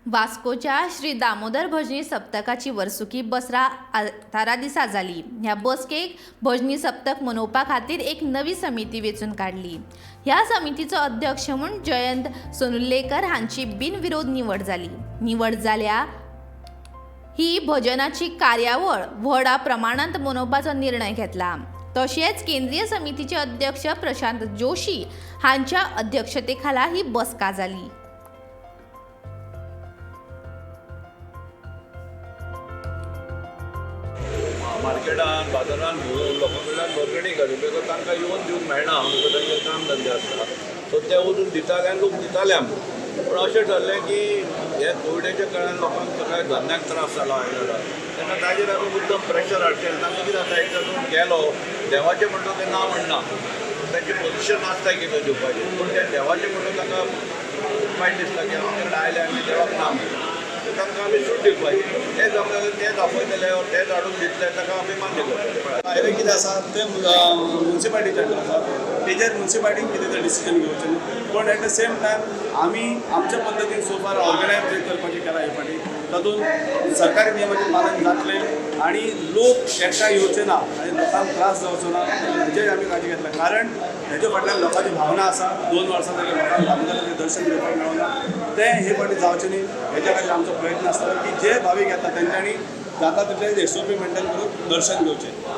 वास्कोच्या श्री दामोदर भजनी सप्तकाची वर्सुकी बसरा 18 दिसा जाली। ह्या बसकेक भजनी सप्तक मनोवपा खातीर एक नवी समिती वेचून काढली। ह्या समितीचो अध्यक्ष म्हणून जयंत सोनुलेकर हांची बिनविरोध निवड जाली। निवड जाल्या ही भजनाची कार्यावळ व्हडा प्रमाणांत मनोवपाचो निर्णय घेतला। तशेंच केंद्रीय समितीचे अध्यक्ष प्रशांत जोशी हांच्या अध्यक्षतेखाला ही बसका जाली। मार्केटान बाजारान लोकां कडल्यान वर्गणी घेवपाक तांकां येवन दिवंक मेळना, आमकां तांचे काम धंदे आसता, सो ते वचून दिताले आनी लोक दिताले आमकां। पूण अशें ठरलें की हे कोविडाच्या काळान लोकांक सगळ्या धंद्याक त्रास जालो आयला, तेन्ना ताजेर आमी मुद्दम प्रेशर हाडचें। तांकां कितें जाता, एकदां तूं गेलो देवाचें म्हणटा तें ना म्हणना, तांचें पोजिशन आसता कितें दिवपाचें, पूण तें देवाचें म्हणटा तांकां वायट दिसता की आमी तेन्ना आयले आनी देवाक ना म्हणटा, तांकां आमी सूट दिवपाची। ते दाखयतले ते धाडून दितले ताका आमी मान्य करतले। भायलें कितें आसा तें मुन्सिपालिटीचे अंडर आसा, तेजेर मुन्सिपालिटीन कितें तें डिसिजन घेवचें न्हू। पूण एट द सेम टायम आमी आमच्या पद्दतीन सोफार ऑर्गनायज करपाचें केलां हे फाटी, तातूंत सरकारी नियमाचें पालन जातलें आनी लोक एकठांय येवचे ना आनी लोकांक त्रास जावचो ना हेजेर आमी काळजी घेतल्या। कारण हेजे फाटल्यान लोकांची भावना आसा, 2 वर्सां जाली लोकांक दामोदराचें दर्शन घेवपाक मेळना, तें हे फाटी जावचें न्ही हेच्या खातीर आमचो प्रयत्न आसता की जे भावीक येता तेंच्यांनी जाता तितले SOP मेंटेन करून दर्शन घेवचें।